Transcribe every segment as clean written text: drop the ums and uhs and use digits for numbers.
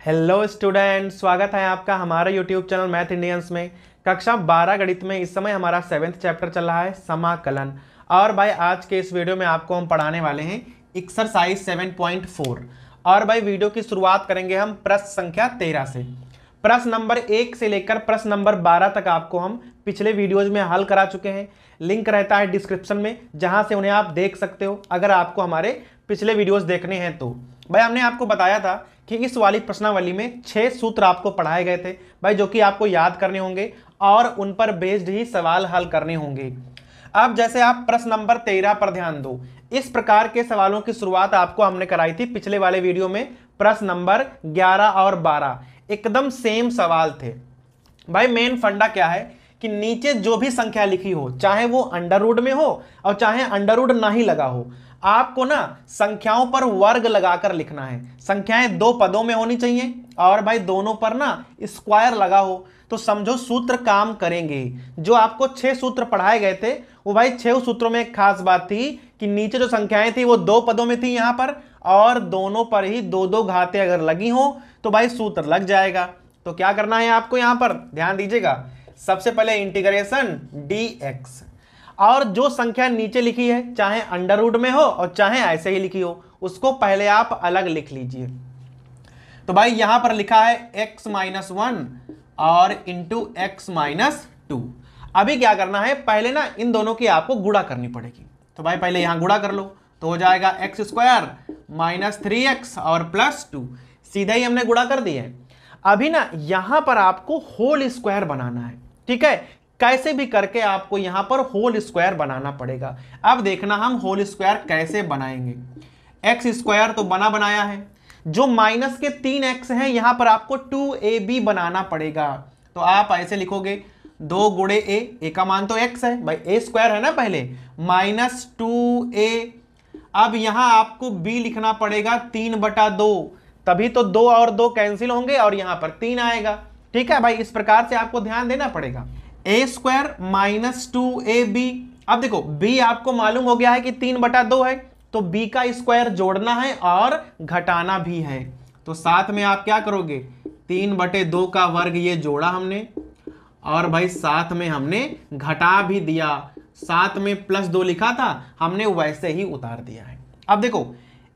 Hello student, स्वागत है आपका हमारे यूट्यूब चैनल मैथ इंडियंस में। कक्षा 12 गणित में इस समय हमारा 7th चैप्टर चल रहा है समाकलन। और भाई आज के इस वीडियो में आपको हम पढ़ाने वाले हैं एक्सरसाइज 7.4। और भाई वीडियो की शुरुआत करेंगे हम प्रश्न संख्या 13 से। प्रश्न नंबर 1 से लेकर प्रश्न नंबर 12 तक आपको हम पिछले वीडियोज में हल करा चुके हैं। लिंक रहता है डिस्क्रिप्शन में, जहां से उन्हें आप देख सकते हो अगर आपको हमारे पिछले वीडियोस देखने हैं तो। भाई हमने आपको बताया था कि इस वाली प्रश्नावली में 6 सूत्र आपको पढ़ाए गए थे भाई, जो कि आपको याद करने होंगे और उन पर बेस्ड ही सवाल हल करने होंगे। अब जैसे आप प्रश्न नंबर 13 पर ध्यान दो, इस प्रकार के सवालों की शुरुआत आपको हमने कराई थी पिछले वाले वीडियो में। प्रश्न नंबर 11 और 12 एकदम सेम सवाल थे। भाई मेन फंडा क्या है कि नीचे जो भी संख्या लिखी हो, चाहे वो अंडर रूट में हो और चाहे अंडर रूट ना ही लगा हो, आपको ना संख्याओं पर वर्ग लगाकर लिखना है। संख्याएं दो पदों में होनी चाहिए और भाई दोनों पर ना स्क्वायर लगा हो, तो समझो सूत्र काम करेंगे। जो आपको 6 सूत्र पढ़ाए गए थे वो भाई 6 सूत्रों में एक खास बात थी कि नीचे जो संख्याएं थी वो दो पदों में थी यहां पर, और दोनों पर ही दो दो घातें अगर लगी हो तो भाई सूत्र लग जाएगा। तो क्या करना है आपको यहां पर, ध्यान दीजिएगा। सबसे पहले इंटीग्रेशन dx, और जो संख्या नीचे लिखी है चाहे अंडर रूट में हो और चाहे ऐसे ही लिखी हो, उसको पहले आप अलग लिख लीजिए। तो भाई यहां पर लिखा है x-1 और इंटू x-2। अभी क्या करना है, पहले ना इन दोनों की आपको गुणा करनी पड़ेगी। तो भाई पहले यहां गुणा कर लो, तो हो जाएगा x² - 3x और +2। सीधा ही हमने गुणा कर दिया है। अभी ना यहां पर आपको होल स्क्वायर बनाना है, ठीक है। कैसे भी करके आपको यहां पर होल स्क्वायर बनाना पड़ेगा। अब देखना हम होल स्क्वायर कैसे बनाएंगे। x² तो बना बनाया है, जो माइनस के 3x है यहां पर आपको 2ab बनाना पड़ेगा। तो आप ऐसे लिखोगे 2 गुणे a का मान तो x है भाई, a² है ना पहले, -2a। अब यहां आपको b लिखना पड़ेगा 3/2, तभी तो 2 और 2 कैंसिल होंगे और यहां पर 3 आएगा, ठीक है भाई। इस प्रकार से आपको ध्यान देना पड़ेगा। a² - 2ab। अब देखो b आपको मालूम हो गया है कि 3/2 है, तो b का स्क्वायर जोड़ना है और घटाना भी है। तो साथ में आप क्या करोगे, 3/2 का वर्ग ये जोड़ा हमने, और भाई साथ में हमने घटा भी दिया। साथ में +2 लिखा था, हमने वैसे ही उतार दिया है। अब देखो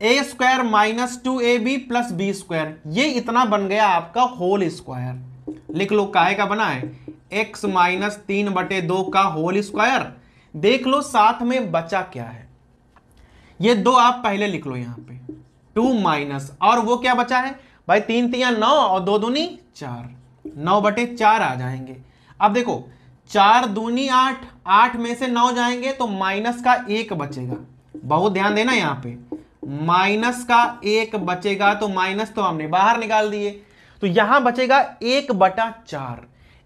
a² - 2ab + b², ये इतना बन गया आपका होल स्क्वायर। लिख लो काहे का बना है, x - 3/2 का होल स्क्वायर। देख लो साथ में बचा क्या है, ये 2 आप पहले लिख लो यहां पे, 2 माइनस, और वो क्या बचा है भाई, 3 × 3 = 9 और 2 दूनी 4, 9/4 आ जाएंगे। अब देखो 4 दूनी 8, 8 में से 9 जाएंगे तो माइनस का 1 बचेगा। बहुत ध्यान देना यहां पे, माइनस का 1 बचेगा, तो माइनस तो हमने बाहर निकाल दिए, तो यहां बचेगा 1/4।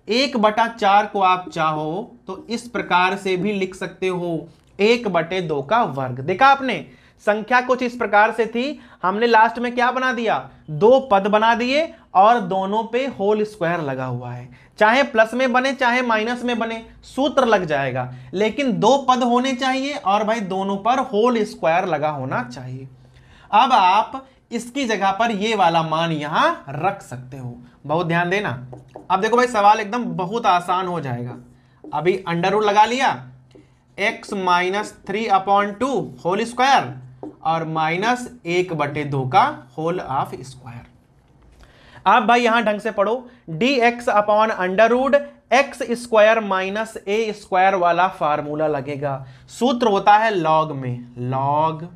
1/4 को आप चाहो तो इस प्रकार से भी लिख सकते हो, 1/2 का वर्ग। देखा आपने, संख्या कुछ इस प्रकार से थी, हमने लास्ट में क्या बना दिया, 2 पद बना दिए और दोनों पे होल स्क्वायर लगा हुआ है। चाहे प्लस में बने चाहे माइनस में बने, सूत्र लग जाएगा, लेकिन 2 पद होने चाहिए और भाई दोनों पर होल स्क्वायर लगा होना चाहिए। अब आप इसकी जगह पर ये वाला मान यहां रख सकते हो। बहुत ध्यान देना। अब देखो भाई सवाल एकदम बहुत आसान हो जाएगा। अभी अंडर रूट लगा लिया, x - 3/2 होल स्क्वायर और -1/2 का होल ऑफ स्क्वायर। आप भाई यहां ढंग से पढ़ो, dx/√x² - a² वाला फार्मूला लगेगा। सूत्र होता है लॉग में, लॉग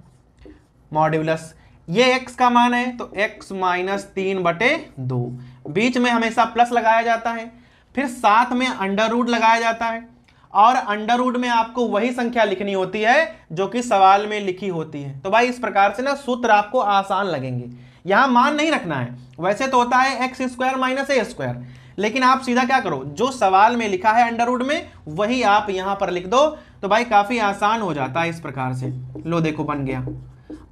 मॉड्यूलस। ये x का मान है तो x - 3/2, बीच में हमेशा प्लस लगाया जाता है, फिर साथ में अंडर रूट लगाया जाता है, और अंडर रूट में आपको वही संख्या लिखनी होती है जो कि सवाल में लिखी होती है। तो भाई इस प्रकार से ना सूत्र आपको आसान लगेंगे। यहां मान नहीं रखना है, वैसे तो होता है x² - a², लेकिन आप सीधा क्या करो, जो सवाल में लिखा है अंडर रूट में वही आप यहां पर लिख दो, तो भाई काफी आसान हो जाता है इस प्रकार से। लो देखो बन गया,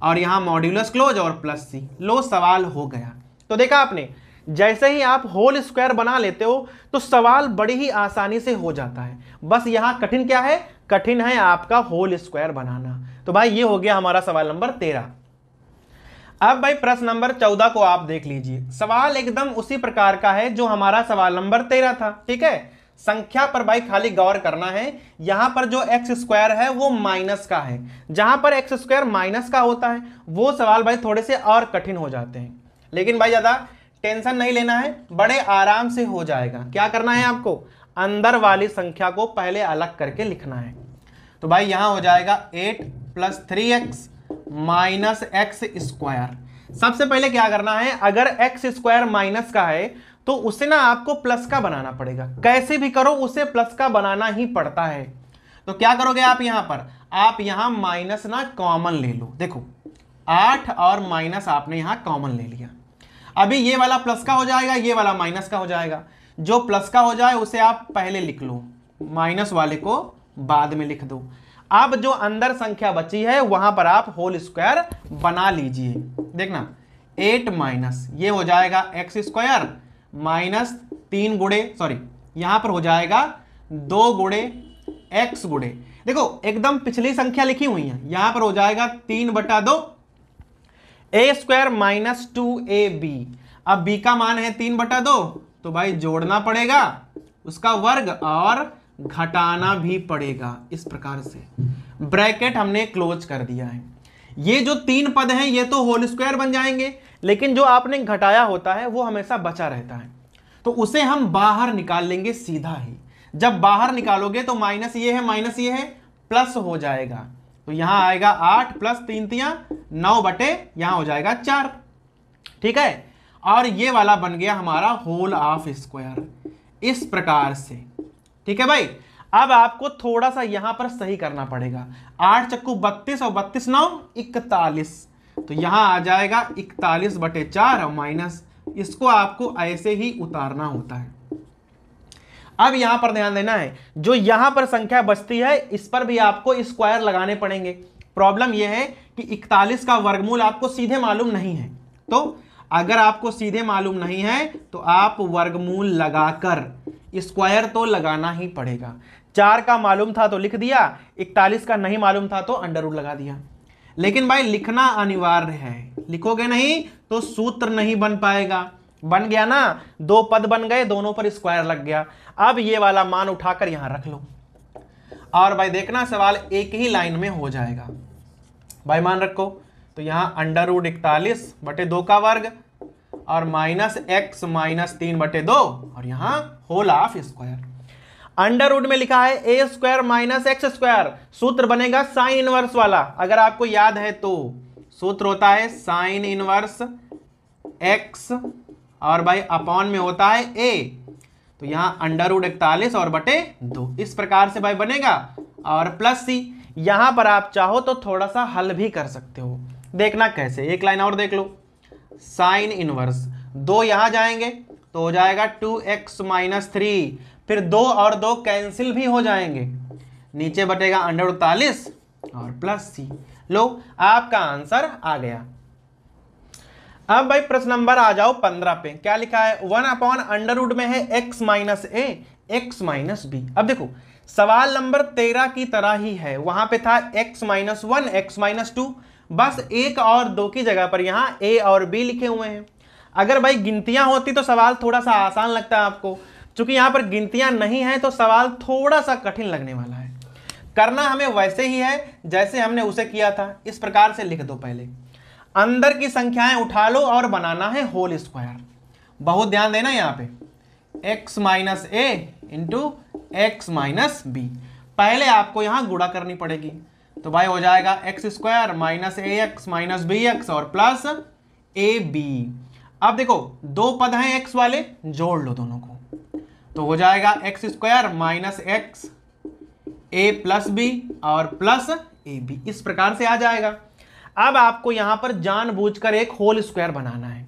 और यहां मॉड्यूलस क्लोज और +c, लो सवाल हो गया। तो देखा आपने, जैसे ही आप होल स्क्वायर बना लेते हो तो सवाल बड़ी ही आसानी से हो जाता है। बस यहां कठिन क्या है, कठिन है आपका होल स्क्वायर बनाना। तो भाई ये हो गया हमारा सवाल नंबर 13। अब भाई प्रश्न नंबर 14 को आप देख लीजिए। सवाल एकदम उसी प्रकार का है जो हमारा सवाल नंबर 13 था। ठीक है, संख्या पर भाई खाली गौर करना है। यहां पर जो एक्स स्क्वायर है वो माइनस का है। जहां पर एक्स स्क्वायर माइनस का होता है वो सवाल भाई थोड़े से और कठिन हो जाते हैं, लेकिन भाई ज्यादा टेंशन नहीं लेना है, बड़े आराम से हो जाएगा। क्या करना है आपको, अंदर वाली संख्या को पहले अलग करके लिखना है। तो भाई यहां हो जाएगा 8 + 3x माइनस एक्स स्क्वायर। सबसे पहले क्या करना है, अगर एक्स स्क्वायर माइनस का है तो उसे ना आपको प्लस का बनाना पड़ेगा। कैसे भी करो उसे प्लस का बनाना ही पड़ता है। तो क्या करोगे आप यहां पर, आप यहां माइनस ना कॉमन ले लो। देखो 8 और माइनस आपने यहां कॉमन ले लिया। अभी ये वाला प्लस का हो जाएगा, ये वाला माइनस का हो जाएगा। जो प्लस का हो जाए उसे आप पहले लिख लो, माइनस वाले को बाद में लिख दो। अब जो अंदर संख्या बची है वहां पर आप होल स्क्वायर बना लीजिए। देखना 8 माइनस ये हो जाएगा एक्स स्क्वायर माइनस 3 गुणे, सॉरी यहां पर हो जाएगा 2 गुणे एक्स गुणे, देखो एकदम पिछली संख्या लिखी हुई है, यहां पर हो जाएगा 3/2 ए स्क्वायर माइनस 2ab। अब b का मान है 3/2, तो भाई जोड़ना पड़ेगा उसका वर्ग और घटाना भी पड़ेगा। इस प्रकार से ब्रैकेट हमने क्लोज कर दिया है। ये जो 3 पद हैं ये तो होल स्क्वायर बन जाएंगे, लेकिन जो आपने घटाया होता है वो हमेशा बचा रहता है, तो उसे हम बाहर निकाल लेंगे सीधा ही। जब बाहर निकालोगे तो माइनस ये है माइनस ये है प्लस हो जाएगा, तो यहां आएगा 8 + 3 × 9 बटे यहां हो जाएगा 4। ठीक है, और ये वाला बन गया हमारा होल ऑफ स्क्वायर इस प्रकार से। ठीक है भाई, अब आपको थोड़ा सा यहां पर सही करना पड़ेगा। 8 × 32 और 32 × 9 41, तो यहां आ जाएगा 41/4 और माइनस, इसको आपको ऐसे ही उतारना होता है। अब यहां पर ध्यान देना है, जो यहां पर संख्या बचती है इस पर भी आपको स्क्वायर लगाने पड़ेंगे। प्रॉब्लम यह है कि 41 का वर्गमूल आपको सीधे मालूम नहीं है, तो अगर आपको सीधे मालूम नहीं है तो आप वर्गमूल लगाकर स्क्वायर तो लगाना ही पड़ेगा। 4 का मालूम था तो लिख दिया, 41 का नहीं मालूम था तो अंडर रूट लगा दिया। लेकिन भाई लिखना अनिवार्य है, लिखोगे नहीं तो सूत्र नहीं बन पाएगा। बन गया ना, 2 पद बन गए, दोनों पर स्क्वायर लग गया। अब ये वाला मान उठाकर यहां रख लो और भाई देखना सवाल एक ही लाइन में हो जाएगा। भाई मान रखो, तो यहां अंडर रूट 41/2 का वर्ग और माइनस एक्स माइनस 3/2 और यहां whole of square. Under root में लिखा है a square minus x square, सूत्र बनेगा साइन इनवर्स वाला। अगर आपको याद है तो सूत्र होता है साइन इनवर्स एक्स और भाई अपॉन में होता है ए, तो यहां अंडर रूट 41 और बटे 2 इस प्रकार से भाई बनेगा और प्लस सी। यहां पर आप चाहो तो थोड़ा सा हल भी कर सकते हो। देखना कैसे, एक लाइन और देख लो, साइन इनवर्स 2 यहां जाएंगे तो हो जाएगा 2x - 3, फिर 2 और 2 कैंसिल भी हो जाएंगे, नीचे बटेगा अंडर रूट 41 और प्लस सी। लो आपका आंसर आ गया। अब भाई प्रश्न नंबर आ जाओ 15 पे। क्या लिखा है, 1/√, में है x - a x - b। अब देखो सवाल नंबर 13 की तरह ही है, वहां पे था x - 1 x - 2, बस 1 और 2 की जगह पर यहां a और b लिखे हुए हैं। अगर भाई गिनतियां होती तो सवाल थोड़ा सा आसान लगता है आपको, क्योंकि यहां पर गिनतियां नहीं है तो सवाल थोड़ा सा कठिन लगने वाला है। करना हमें वैसे ही है जैसे हमने उसे किया था, इस प्रकार से लिख दो। पहले अंदर की संख्याएं उठा लो और बनाना है होल स्क्वायर। बहुत ध्यान देना यहाँ पे, x - a into x - b। पहले आपको यहां गुणा करनी पड़ेगी, तो भाई हो जाएगा x² - ax - bx और प्लस ab। अब देखो 2 पद हैं x वाले, जोड़ लो दोनों को, तो हो जाएगा x² - x a + b और प्लस ab। इस प्रकार से आ जाएगा। अब आपको यहां पर जानबूझकर एक होल स्क्वायर बनाना है।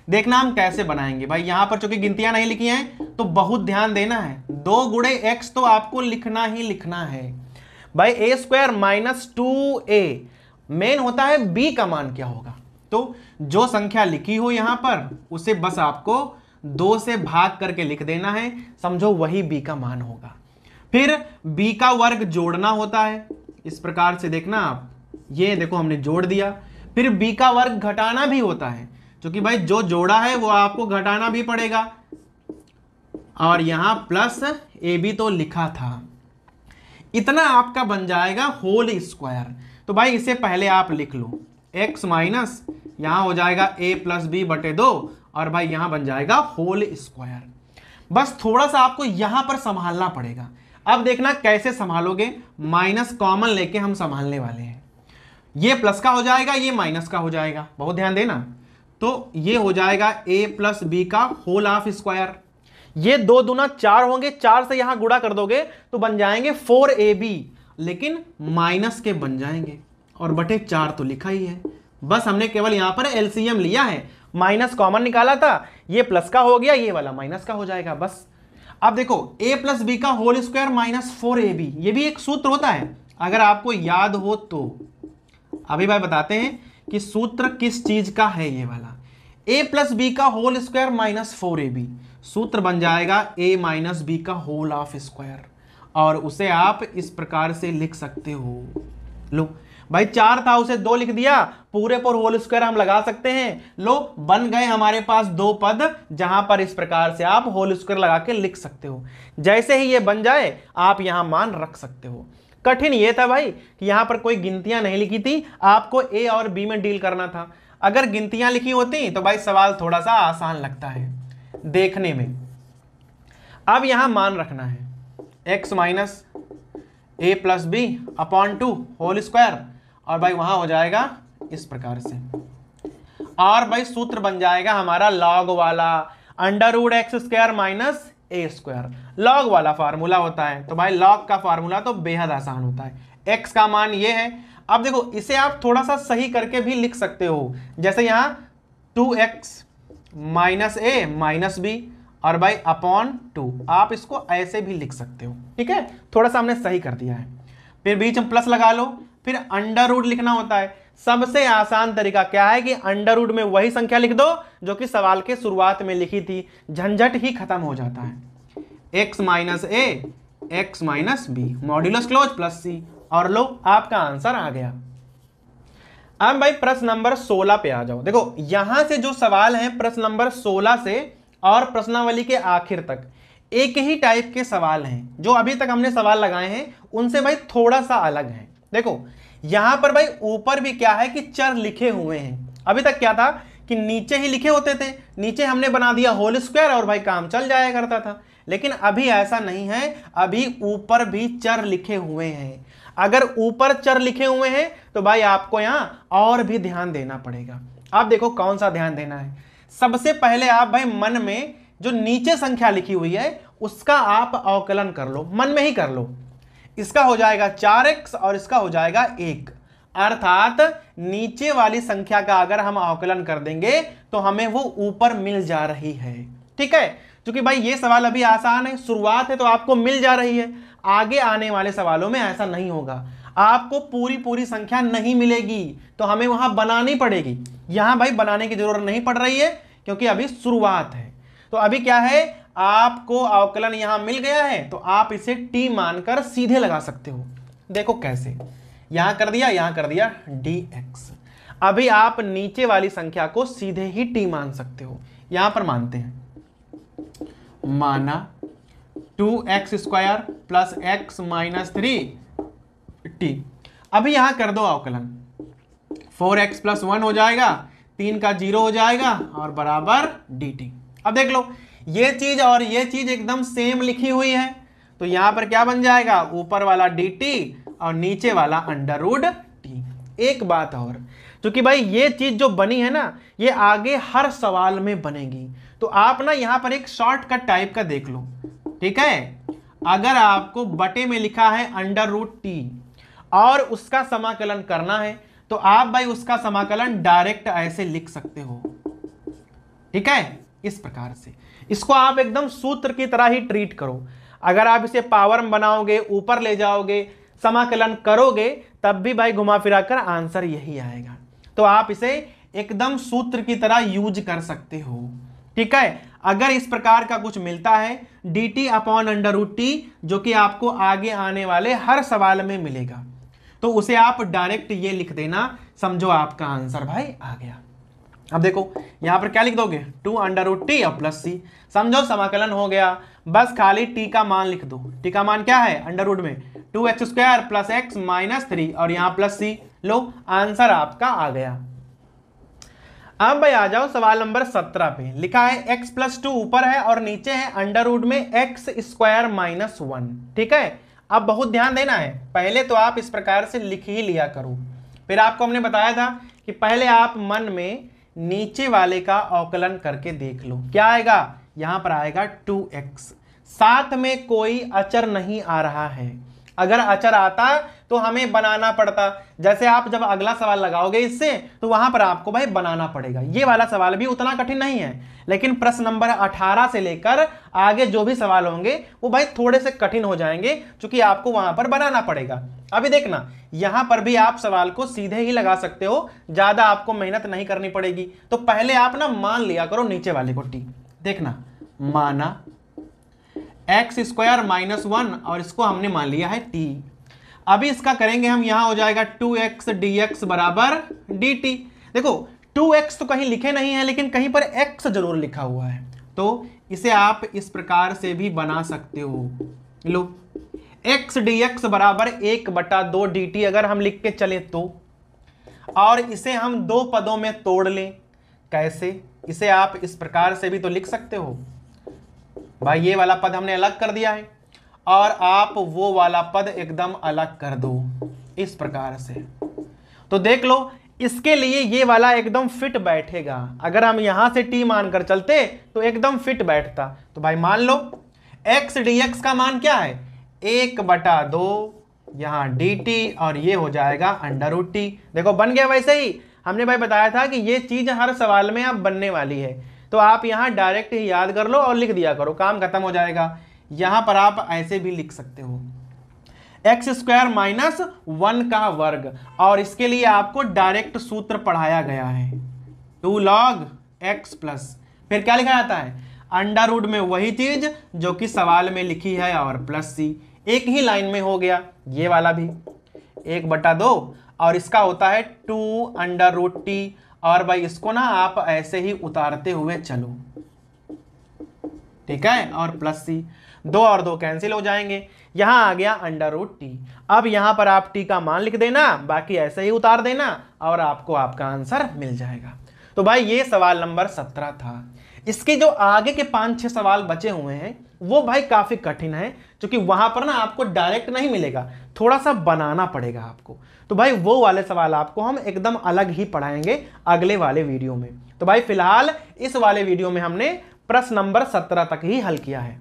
देखना हम कैसे बनाएंगे। भाई यहां पर चूंकि गिनतियां नहीं लिखी हैं तो बहुत ध्यान देना है, 2 गुणे x तो आपको लिखना ही लिखना है। भाई a² - 2a, मेन होता है b का मान क्या होगा, तो जो संख्या लिखी हो यहां पर उसे बस आपको 2 से भाग करके लिख देना है, समझो वही b का मान होगा। फिर b का वर्ग जोड़ना होता है, इस प्रकार से देखना आप, ये देखो हमने जोड़ दिया, फिर b का वर्ग घटाना भी होता है, क्योंकि भाई जो जोड़ा है वो आपको घटाना भी पड़ेगा, और यहां प्लस ab तो लिखा था, इतना आपका बन जाएगा होल स्क्वायर। तो भाई इसे पहले आप लिख लो, x माइनस यहां हो जाएगा a प्लस बी बटे 2, और भाई यहां बन जाएगा होल स्क्वायर। बस थोड़ा सा आपको यहां पर संभालना पड़ेगा। अब देखना कैसे संभालोगे, माइनस कॉमन लेके हम संभालने वाले हैं। ये प्लस का हो जाएगा, ये माइनस का हो जाएगा, बहुत ध्यान देना। तो ये हो जाएगा a प्लस बी का होल हाफ स्क्वायर, ये 2 दूना 4 होंगे, 4 से यहां गुणा कर दोगे तो बन जाएंगे 4ab, लेकिन माइनस के बन जाएंगे, और बटे 4 तो लिखा ही है। बस हमने केवल यहां पर एलसीएम लिया है, माइनस कॉमन निकाला था, ये प्लस का हो गया, ये वाला माइनस का हो जाएगा बस। अब देखो a प्लस बी का होल स्क्वायर माइनस 4ab, ये भी एक सूत्र होता है, अगर आपको याद हो तो। अभी भाई बताते हैं कि सूत्र किस चीज का है। ये वाला a प्लस बी का होल स्क्वायर माइनस 4ab, सूत्र बन जाएगा a माइनस बी का होल हाफ स्क्वायर, और उसे आप इस प्रकार से लिख सकते हो। लो भाई 4 था, उसे 2 लिख दिया, पूरे पर होल स्क्वायर हम लगा सकते हैं। लो बन गए हमारे पास 2 पद, जहां पर इस प्रकार से आप होल स्क्वायर लगा के लिख सकते हो। जैसे ही ये बन जाए आप यहां मान रख सकते हो। कठिन ये था भाई कि यहां पर कोई गिनतियां नहीं लिखी थी, आपको a और b में डील करना था। अगर गिनतियां लिखी होती तो भाई सवाल थोड़ा सा आसान लगता है देखने में। अब यहां मान रखना है x minus a plus b upon 2 whole square, और भाई वहां हो जाएगा इस प्रकार से, और भाई सूत्र बन जाएगा हमारा लॉग वाला under root x square minus a square. Log वाला फार्मूला होता है, तो भाई लॉग का फार्मूला तो बेहद आसान होता है। x का मान ये है। अब देखो इसे आप थोड़ा सा सही करके भी लिख सकते हो, जैसे यहां 2x माइनस ए माइनस बी, और भाई अपॉन 2, आप इसको ऐसे भी लिख सकते हो, ठीक है। थोड़ा सा हमने सही कर दिया है। फिर बीच में प्लस लगा लो, फिर अंडर रूट लिखना होता है। सबसे आसान तरीका क्या है कि अंडर रूट में वही संख्या लिख दो जो कि सवाल के शुरुआत में लिखी थी, झंझट ही खत्म हो जाता है। x minus a x minus b modulus close plus c, और लो आपका आंसर आ गया। अब भाई प्रश्न नंबर 16 पे आ जाओ। देखो यहां से जो सवाल है प्रश्न नंबर 16 से और प्रश्नावली के आखिर तक एक ही टाइप के सवाल हैं। जो अभी तक हमने सवाल लगाए हैं उनसे भाई थोड़ा सा अलग है। देखो यहां पर भाई ऊपर भी क्या है कि चर लिखे हुए हैं। अभी तक क्या था कि नीचे ही लिखे होते थे, नीचे हमने बना दिया होल स्क्वायर और भाई काम चल जाया करता था। लेकिन अभी ऐसा नहीं है, अभी ऊपर भी चर लिखे हुए हैं। अगर ऊपर चर लिखे हुए हैं तो भाई आपको यहां और भी ध्यान देना पड़ेगा। आप देखो कौन सा ध्यान देना है। सबसे पहले आप भाई मन में जो नीचे संख्या लिखी हुई है उसका आप अवकलन कर लो, मन में ही कर लो। इसका हो जाएगा 4x और इसका हो जाएगा 1, अर्थात नीचे वाली संख्या का अगर हम अवकलन कर देंगे तो हमें वो ऊपर मिल जा रही है। ठीक है, क्योंकि भाई ये सवाल अभी आसान है, शुरुआत है, तो आपको मिल जा रही है। आगे आने वाले सवालों में ऐसा नहीं होगा, आपको पूरी पूरी संख्या नहीं मिलेगी, तो हमें वहां बनानी पड़ेगी। यहां भाई बनाने की जरूरत नहीं पड़ रही है क्योंकि अभी शुरुआत है। तो अभी क्या है, आपको अवकलन यहां मिल गया है तो आप इसे t मानकर सीधे लगा सकते हो। देखो कैसे, यहां कर दिया, यहां कर दिया dx। अभी आप नीचे वाली संख्या को सीधे ही t मान सकते हो। यहां पर मानते हैं, माना 2x square plus x minus 3t। अभी यहां कर दो अवकलन, 4x प्लस 1 हो जाएगा, 3 का 0 हो जाएगा और बराबर dt। अब देख लो ये चीज और ये चीज एकदम सेम लिखी हुई है, तो यहां पर क्या बन जाएगा, ऊपर वाला dt और नीचे वाला अंडर रूट t। एक बात और, क्योंकि भाई ये चीज जो बनी है ना ये आगे हर सवाल में बनेगी, तो आप ना यहां पर एक शॉर्टकट टाइप का देख लो। ठीक है, अगर आपको बटे में लिखा है अंडर रूट t और उसका समाकलन करना है तो आप भाई उसका समाकलन डायरेक्ट ऐसे लिख सकते हो। ठीक है, इस प्रकार से इसको आप एकदम सूत्र की तरह ही ट्रीट करो। अगर आप इसे पावर में बनाओगे, ऊपर ले जाओगे, समाकलन करोगे, तब भी भाई घुमा फिरा कर आंसर यही आएगा। तो आप इसे एकदम सूत्र की तरह यूज कर सकते हो। ठीक है, अगर इस प्रकार का कुछ मिलता है dt upon under root t, जो कि आपको आगे आने वाले हर सवाल में मिलेगा, तो उसे आप डायरेक्ट ये लिख देना समझो आपका आंसर भाई आ गया। अब देखो यहां पर क्या लिख दोगे, 2√t और प्लस सी, समझो समाकलन हो गया। बस खाली t का मान लिख दो। t का मान क्या है, अंडर रूट में 2x² प्लस x माइनस 3 और यहां प्लस सी। लो आंसर आपका आ गया। अब भाई आ जाओ सवाल नंबर 17 पे। लिखा है x प्लस 2 ऊपर है और नीचे है अंडर रूट में x² माइनस 1। ठीक है, अब बहुत ध्यान देना है, पहले तो आप इस प्रकार से लिख ही लिया करो। फिर आपको हमने बताया था कि पहले आप मन में नीचे वाले का अवकलन करके देख लो। क्या आएगा, यहां पर आएगा 2x, साथ में कोई अचर नहीं आ रहा है। अगर अचर आता तो हमें बनाना पड़ता। जैसे आप जब अगला सवाल लगाओगे इससे तो वहां पर आपको भाई बनाना पड़ेगा। ये वाला सवाल भी उतना कठिन नहीं है, लेकिन प्रश्न नंबर 18 से लेकर आगे जो भी सवाल होंगे वो भाई थोड़े से कठिन हो जाएंगे, क्योंकि आपको वहां पर बनाना पड़ेगा। अभी देखना यहां पर भी आप सवाल को सीधे ही लगा सकते हो, ज्यादा आपको मेहनत नहीं करनी पड़ेगी। तो पहले आप ना मान लिया करो नीचे वाले को t। देखना, माना x² माइनस 1 और इसको हमने मान लिया है t। अभी इसका करेंगे हम, यहां हो जाएगा 2x dx बराबर dt। देखो 2x तो कहीं लिखे नहीं है, लेकिन कहीं पर x जरूर लिखा हुआ है, तो इसे आप इस प्रकार से भी बना सकते हो। लो x dx बराबर 1/2 dt अगर हम लिख के चले तो, और इसे हम दो पदों में तोड़ लें। कैसे, इसे आप इस प्रकार से भी तो लिख सकते हो भाई, ये वाला पद हमने अलग कर दिया है और आप वो वाला पद एकदम अलग कर दो इस प्रकार से। तो देख लो इसके लिए ये वाला एकदम फिट बैठेगा। अगर हम यहां से t मानकर चलते तो एकदम फिट बैठता। तो भाई मान लो x dx का मान क्या है, 1/2 यहां dt और ये हो जाएगा अंडर रूट t। देखो बन गया। वैसे ही हमने भाई बताया था कि ये चीज हर सवाल में अब बनने वाली है, तो आप यहां डायरेक्ट ही याद कर लो और लिख दिया करो, काम खत्म हो जाएगा। यहां पर आप ऐसे भी लिख सकते हो x² माइनस 1 का वर्ग, और इसके लिए आपको डायरेक्ट सूत्र पढ़ाया गया है 2 log x प्लस, फिर क्या लिखा जाता है, अंडर रूट में वही चीज जो कि सवाल में लिखी है और प्लस सी। एक ही लाइन में हो गया। ये वाला भी 1/2 और इसका होता है 2√t, और भाई इसको ना आप ऐसे ही उतारते हुए चलो। ठीक है, और प्लस सी, 2 और 2 कैंसिल हो जाएंगे। यहां आ गया अंडर रूट टी। अब यहां पर आप टी का मान लिख देना, बाकी ऐसे ही उतार देना और आपको आपका आंसर मिल जाएगा। तो भाई ये सवाल नंबर 17 था। इसके जो आगे के 5-6 सवाल बचे हुए हैं वो भाई काफी कठिन है, क्योंकि वहां पर ना आपको डायरेक्ट नहीं मिलेगा, थोड़ा सा बनाना पड़ेगा आपको। तो भाई वो वाले सवाल आपको हम एकदम अलग ही पढ़ाएंगे अगले वाले वीडियो में। तो भाई फिलहाल इस वाले वीडियो में हमने प्रश्न नंबर 17 तक ही हल किया है।